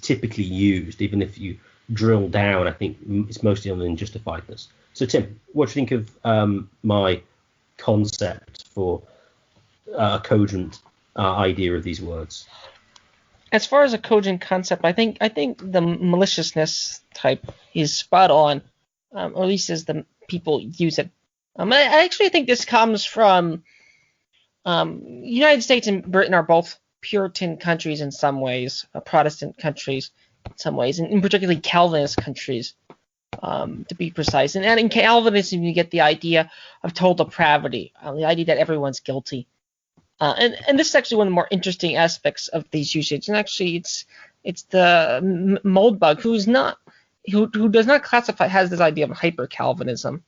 typically used. Even if you drill down, I think it's mostly on the unjustifiedness. So Tim, what do you think of my concept for a cogent idea of these words? As far as a cogent concept, I think the maliciousness type is spot on, or at least as the people use it. I actually think this comes from United States and Britain are both Puritan countries in some ways, Protestant countries in some ways, and particularly Calvinist countries, to be precise. And in Calvinism, you get the idea of total depravity, the idea that everyone's guilty. And this is actually one of the more interesting aspects of these usage. And actually, it's the Moldbug who does not classify, has this idea of hyper Calvinism.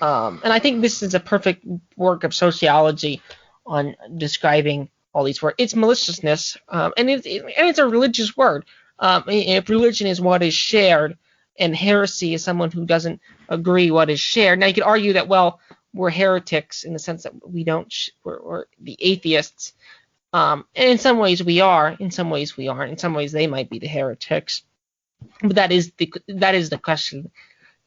And I think this is a perfect work of sociology on describing all these words. It's maliciousness, and it's a religious word. If religion is what is shared, and heresy is someone who doesn't agree what is shared. Now you could argue that, well, we're heretics in the sense that we're the atheists, and in some ways we are, in some ways we aren't, in some ways they might be the heretics. But that is the question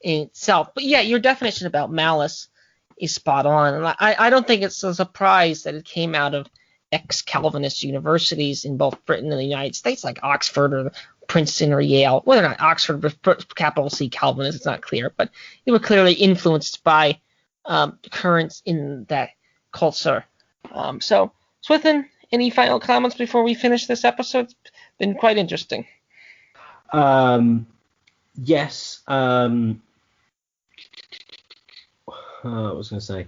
in itself. But yeah, your definition about malice is spot on, and I don't think it's a surprise that it came out of ex-Calvinist universities in both Britain and the United States, like Oxford or Princeton or Yale. Whether or not Oxford with capital C Calvinist, it's not clear, but they were clearly influenced by currents in that culture. So, Swithin, any final comments before we finish this episode? It's been quite interesting. Yes. I was going to say,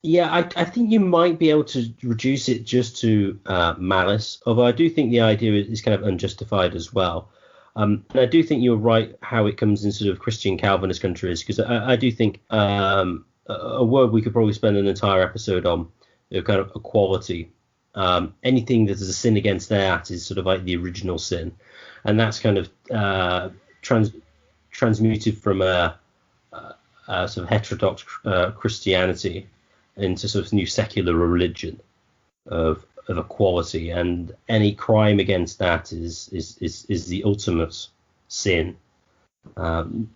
yeah, I think you might be able to reduce it just to malice, although I do think the idea is kind of unjustified as well. And I do think you're right how it comes in sort of Christian Calvinist countries, because I do think a word we could probably spend an entire episode on, kind of equality. Anything that is a sin against that is sort of like the original sin, and that's kind of transmuted from a sort of heterodox Christianity into sort of new secular religion of equality, and any crime against that is the ultimate sin.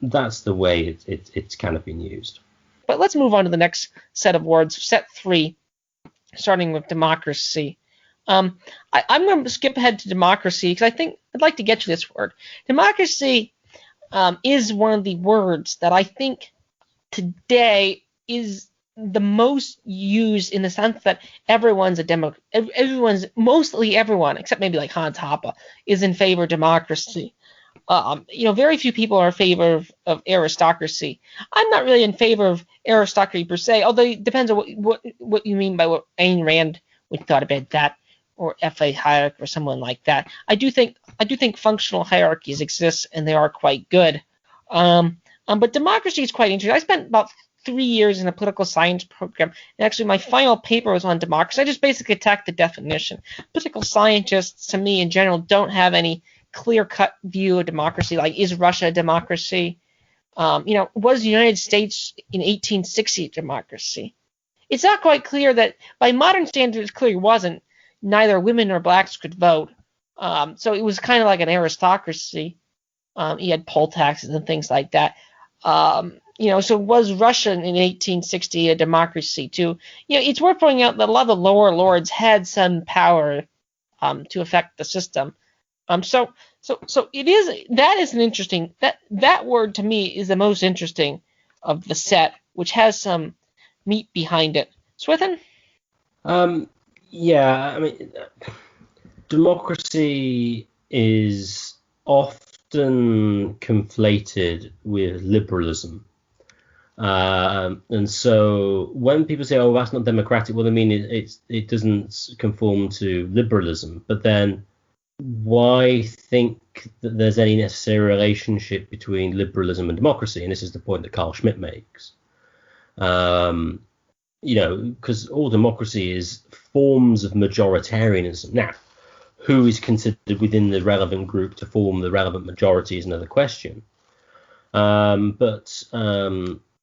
That's the way it's kind of been used. But let's move on to the next set of words, set 3, starting with democracy. I'm going to skip ahead to democracy because I think I'd like to get to this word. Democracy is one of the words that I think today is the most used in the sense that everyone's mostly everyone, except maybe like Hans Hoppe, is in favor of democracy. Very few people are in favor of aristocracy. I'm not really in favor of aristocracy per se, although it depends on what you mean by what Ayn Rand would thought about that, or F.A. Hayek or someone like that. I do think functional hierarchies exist and they are quite good. But democracy is quite interesting. I spent about 3 years in a political science program, and actually my final paper was on democracy. I just basically attacked the definition. Political scientists, to me in general, don't have any clear-cut view of democracy, like is Russia a democracy? Was the United States in 1860 a democracy? It's not quite clear that, by modern standards, clearly wasn't. Neither women nor blacks could vote. So it was kind of like an aristocracy. He had poll taxes and things like that. So was Russia in 1860 a democracy too? It's worth pointing out that a lot of the lower lords had some power to affect the system. So it is, that is an interesting, that word to me is the most interesting of the set, which has some meat behind it. Swithin? Yeah, I mean, democracy is often conflated with liberalism. And so when people say, "Oh, that's not democratic," well, I mean it doesn't conform to liberalism. But then why think that there's any necessary relationship between liberalism and democracy? And this is the point that Carl Schmitt makes. Because all democracy is forms of majoritarianism. Now, who is considered within the relevant group to form the relevant majority is another question. But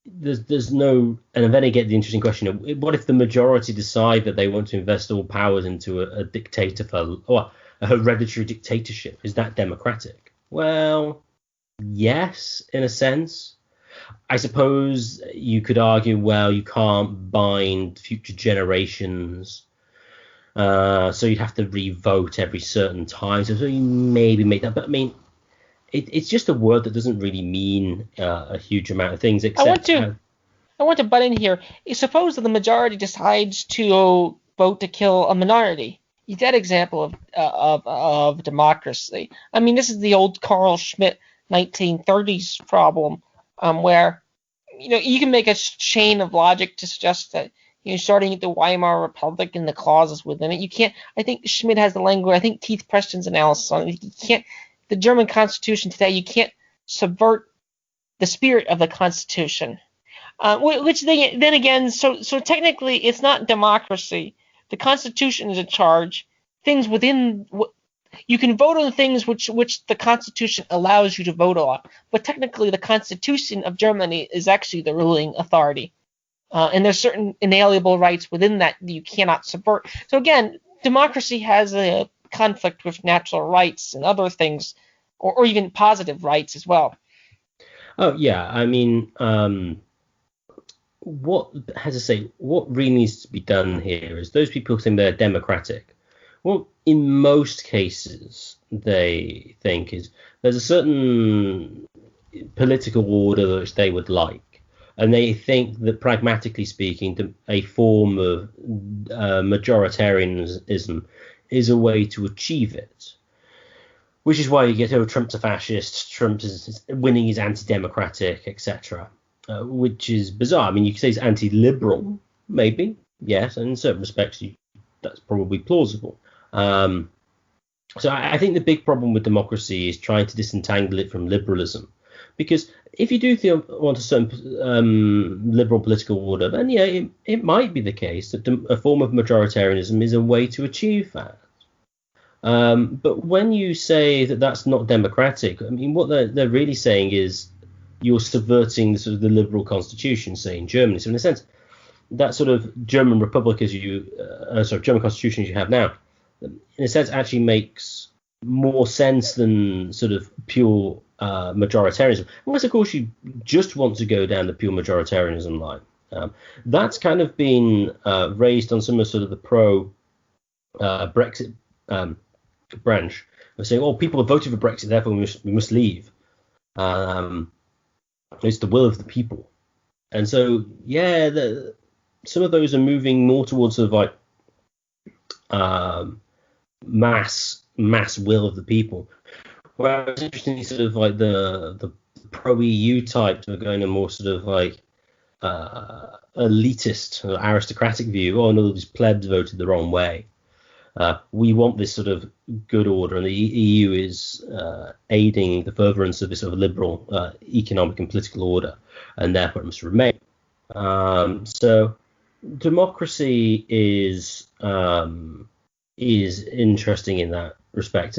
there's no, and then I get the interesting question of what if the majority decide that they want to invest all powers into a dictator or a hereditary dictatorship? Is that democratic? Well, yes, in a sense. I suppose you could argue, well, you can't bind future generations, so you'd have to re-vote every certain time. So you maybe make that, but I mean, it's just a word that doesn't really mean a huge amount of things. Except I want to butt in here. Suppose that the majority decides to vote to kill a minority. Is that example of democracy? I mean, this is the old Carl Schmitt 1930s problem, where you can make a chain of logic to suggest that starting at the Weimar Republic and the clauses within it. You can't. I think Schmitt has the language. I think Keith Preston's analysis on it. You can't. The German Constitution today, you can't subvert the spirit of the Constitution. Which then again, so technically it's not democracy. The Constitution is in charge. Things within you can vote on things which the Constitution allows you to vote on, but technically the Constitution of Germany is actually the ruling authority, and there's certain inalienable rights within that you cannot subvert. So again, democracy has a conflict with natural rights and other things, or even positive rights as well. Oh yeah, I mean, what really needs to be done here is those people think they're democratic. Well, in most cases, they think is there's a certain political order which they would like, and they think that pragmatically speaking, a form of majoritarianism is a way to achieve it. Which is why you get, Trump's a fascist, Trump is winning is anti-democratic, etc. Which is bizarre. I mean, you could say it's anti-liberal, maybe, yes, and in certain respects that's probably plausible. So I think the big problem with democracy is trying to disentangle it from liberalism, because if you do want a certain liberal political order, then it might be the case that a form of majoritarianism is a way to achieve that. But when you say that that's not democratic, I mean, what they're really saying is you're subverting the sort of the liberal constitution, say in Germany. So in a sense, that sort of German republic German constitution as you have now, in a sense, actually makes more sense than sort of pure majoritarianism. Unless, of course, you just want to go down the pure majoritarianism line. That's kind of been raised on some of sort of the pro-Brexit branch. We're saying, oh, people have voted for Brexit, therefore we must leave. It's the will of the people. And so, yeah, some of those are moving more towards sort of like mass will of the people. Whereas interestingly, sort of like the pro-EU types are going a more sort of like elitist, aristocratic view. Oh, no, these plebs voted the wrong way. We want this sort of good order, and the EU is aiding the furtherance of this sort of liberal economic and political order, and therefore it must remain. So democracy is interesting in that respect,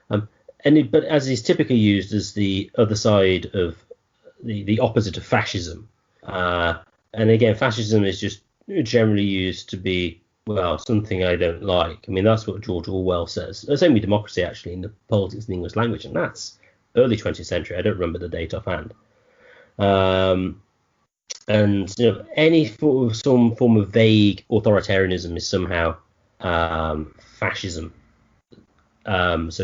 but as is typically used as the other side of the opposite of fascism, and again, fascism is just generally used to be, well, something I don't like. I mean, that's what George Orwell says. The same with democracy, actually, in the Politics in the English Language, and that's early 20th century. I don't remember the date offhand. And any some form of vague authoritarianism is somehow fascism. So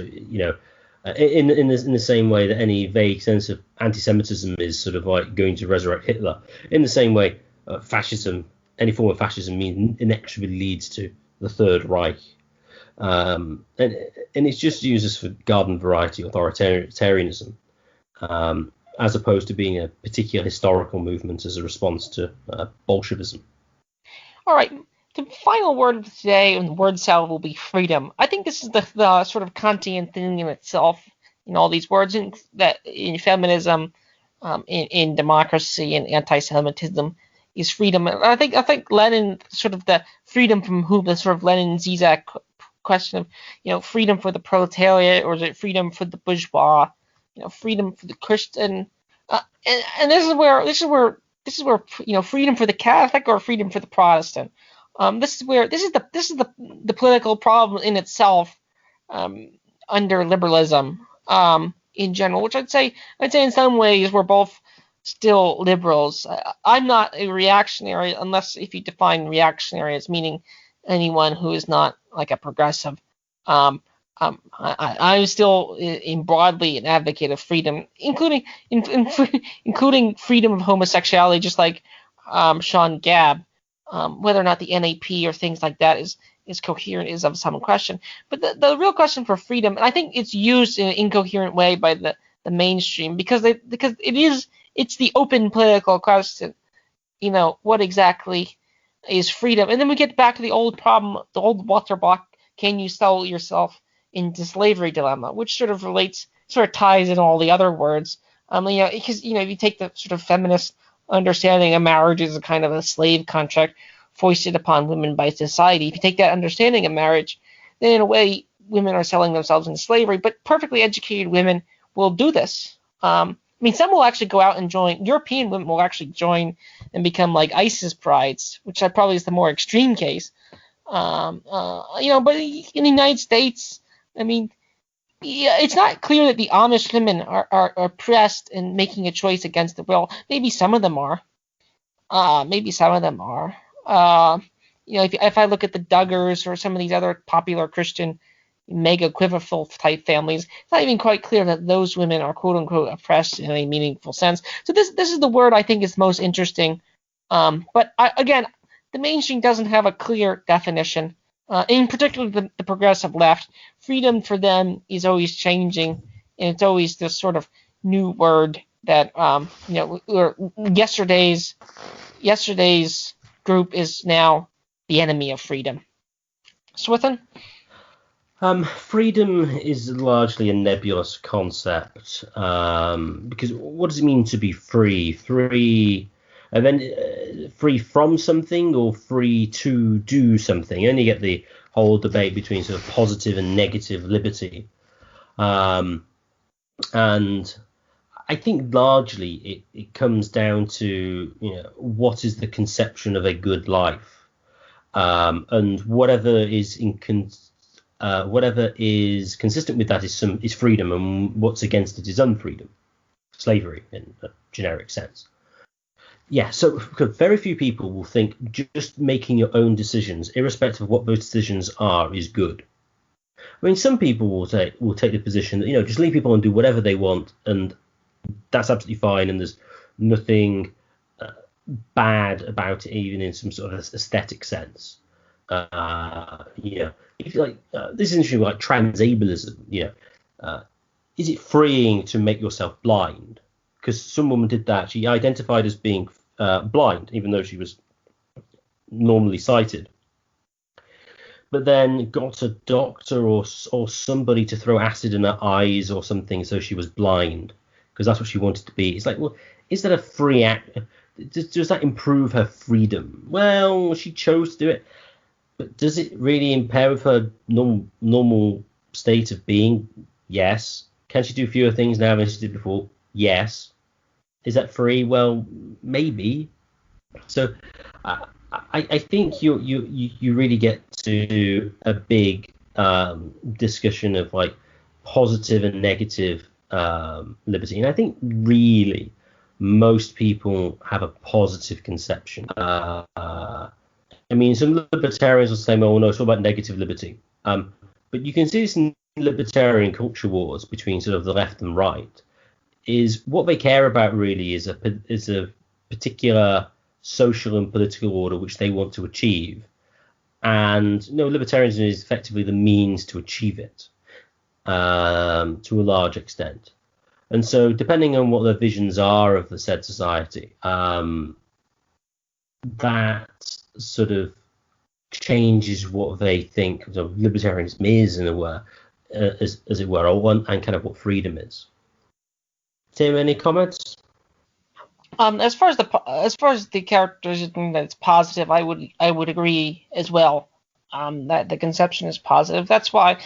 in the same way that any vague sense of anti-Semitism is sort of like going to resurrect Hitler, in the same way, fascism, any form of fascism, means inexorably leads to the Third Reich, and it's just used as for garden variety authoritarianism. as opposed to being a particular historical movement as a response to Bolshevism. All right. The final word of today on the word salad will be freedom. I think this is the sort of Kantian thing in itself in all these words, that in feminism, in democracy and anti-Semitism is freedom. And I think Lenin, sort of the freedom from whom, the sort of Lenin-Zizek question of, freedom for the proletariat, or is it freedom for the bourgeois? Freedom for the Christian. And this is where freedom for the Catholic or freedom for the Protestant. This is the political problem in itself, under liberalism, in general, which I'd say in some ways we're both still liberals. I'm not a reactionary, unless if you define reactionary as meaning anyone who is not like a progressive. I'm still broadly an advocate of freedom, including freedom of homosexuality, just like Sean Gabb. Whether or not the NAP or things like that is coherent is of some question. But the real question for freedom, and I think it's used in an incoherent way by the mainstream, because it's the open political question. What exactly is freedom? And then we get back to the old problem, the old Walter Block, can you sell yourself into slavery dilemma, which sort of ties in all the other words. Because if you take the sort of feminist understanding of marriage as a kind of a slave contract foisted upon women by society, if you take that understanding of marriage, then in a way women are selling themselves into slavery. But perfectly educated women will do this. Some will actually go out and join. European women will actually join and become like ISIS brides, which probably is the more extreme case. But in the United States, it's not clear that the Amish women are oppressed and making a choice against the will. Maybe some of them are. If I look at the Duggars or some of these other popular Christian mega quiverful type families, it's not even quite clear that those women are quote unquote oppressed in a meaningful sense. So this is the word I think is most interesting. But again, the mainstream doesn't have a clear definition. In particular, the progressive left, freedom for them is always changing, and it's always this sort of new word that yesterday's group is now the enemy of freedom. Swithin? Freedom is largely a nebulous concept, because what does it mean to be free? Free from something or free to do something? You only get the whole debate between sort of positive and negative liberty. And I think largely it comes down to, what is the conception of a good life? And whatever is consistent with that is freedom, and what's against it is unfreedom, slavery in a generic sense. Yeah, so very few people will think just making your own decisions, irrespective of what those decisions are, is good. Some people will take the position that, just leave people and do whatever they want, and that's absolutely fine, and there's nothing bad about it, even in some sort of aesthetic sense. If this is interesting, like transableism. Is it freeing to make yourself blind? Because some woman did that. She identified as being blind, even though she was normally sighted. But then got a doctor or somebody to throw acid in her eyes or something, so she was blind, because that's what she wanted to be. It's like, well, is that a free act? Does that improve her freedom? Well, she chose to do it. But does it really impair her normal state of being? Yes. Can she do fewer things now than she did before? Yes. Is that free? Well, maybe. So I think you really get to a big discussion of like positive and negative liberty, and I think really most people have a positive conception. Some libertarians will say, "Oh no, it's all about negative liberty." But you can see this in libertarian culture wars between sort of the left and right. Is what they care about really is a particular social and political order which they want to achieve, and libertarianism is effectively the means to achieve it, to a large extent. And so, depending on what their visions are of the said society, that sort of changes what they think of libertarianism is, in a way, as it were, and kind of what freedom is. Tim, any comments? As far as the characterization that it's positive, I would agree as well. That the conception is positive. That's why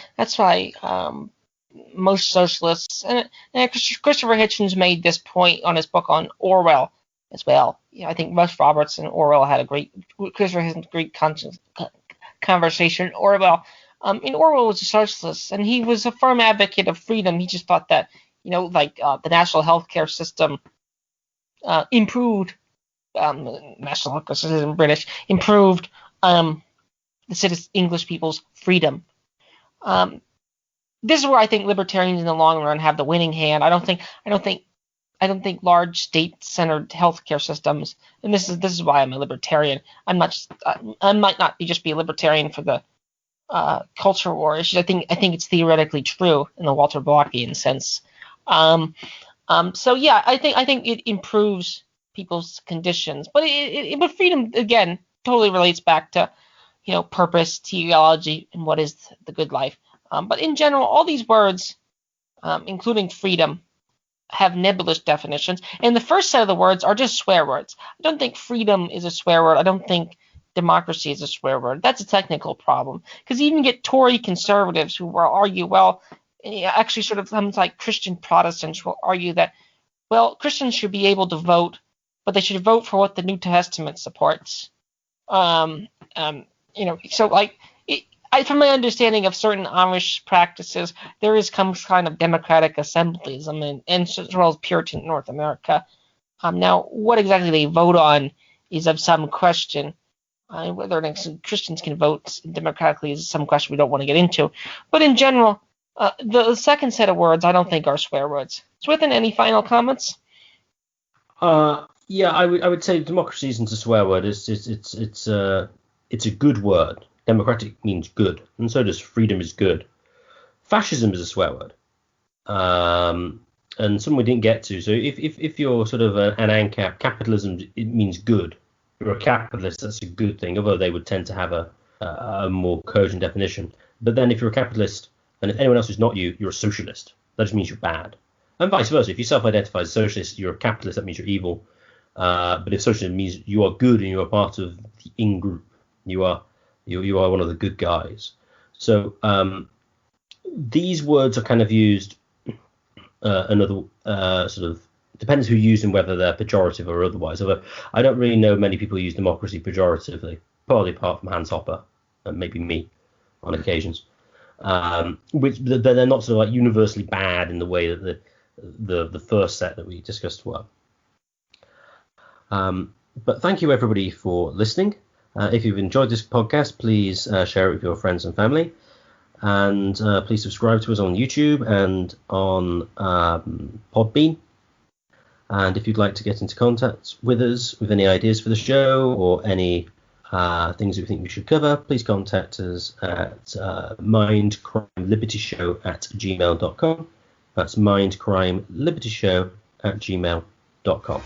most socialists and Christopher Hitchens made this point on his book on Orwell as well. I think Russ Roberts and Orwell had a great conversation. Orwell was a socialist, and he was a firm advocate of freedom. He just thought that the national healthcare system improved national healthcare system British improved the English people's freedom. This is where I think libertarians in the long run have the winning hand. I don't think large state-centered healthcare systems, and this is why I'm a libertarian. I might not just be a libertarian for the culture war issues. I think it's theoretically true in the Walter Blockian sense. So yeah, I think it improves people's conditions, but but freedom again totally relates back to purpose, teleology, and what is the good life. But in general, all these words, including freedom, have nebulous definitions, and the first set of the words are just swear words. I don't think freedom is a swear word. I don't think democracy is a swear word. That's a technical problem, because you even get Tory conservatives who will argue, well, actually sort of sounds like Christian Protestants will argue that, well, Christians should be able to vote, but they should vote for what the New Testament supports. From my understanding of certain Amish practices, there is some kind of democratic assemblyism as well as Puritan North America. Now, what exactly they vote on is of some question. Whether Christians can vote democratically is some question we don't want to get into. But in general, the second set of words I don't think are swear words. Swithin, any final comments? Yeah, I would say democracy isn't a swear word. It's a good word. Democratic means good, and so does freedom is good. Fascism is a swear word, and something we didn't get to. So if you're sort of an ANCAP, capitalism, it means good. If you're a capitalist, that's a good thing, although they would tend to have a more cogent definition. But then if you're a capitalist, and if anyone else is not you, you're a socialist. That just means you're bad. And vice versa. If you self-identify as a socialist, you're a capitalist, that means you're evil. But if socialism means you are good and you are part of the in-group, you are one of the good guys. So these words are kind of used another sort of depends who uses them, whether they're pejorative or otherwise. Although I don't really know many people who use democracy pejoratively, probably apart from Hans Hopper and maybe me on occasions. Which they're not sort of like universally bad in the way that the first set that we discussed were. But thank you everybody for listening. If you've enjoyed this podcast, please share it with your friends and family. And please subscribe to us on YouTube and on Podbean. And if you'd like to get into contact with us with any ideas for the show or any things you think we should cover, please contact us at mindcrimelibertyshow@gmail.com. That's mindcrimelibertyshow@gmail.com.